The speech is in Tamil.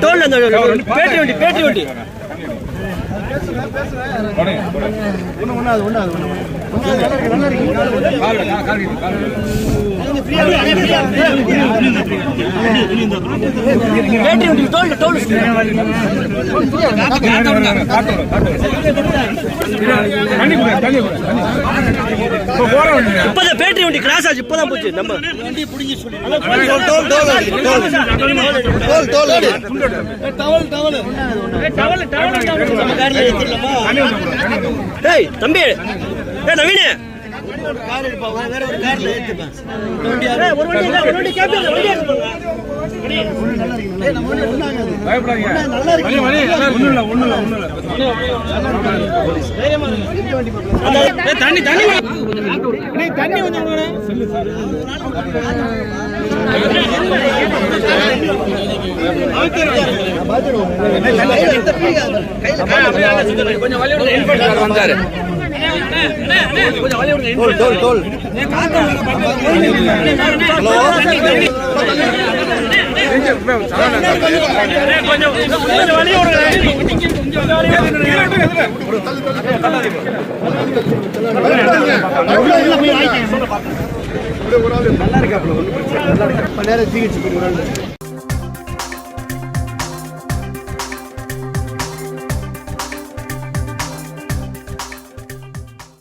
டோல் அந்த பேட்டரி வண்டி இப்பதான் பேட்டரி வண்டி கிராஸ் ஆச்சு. இப்பதான் போச்சு நம்ம தம்பி நவீன தண்ணி கொஞ்சம் வந்தாரு. நல்லா இருக்கு.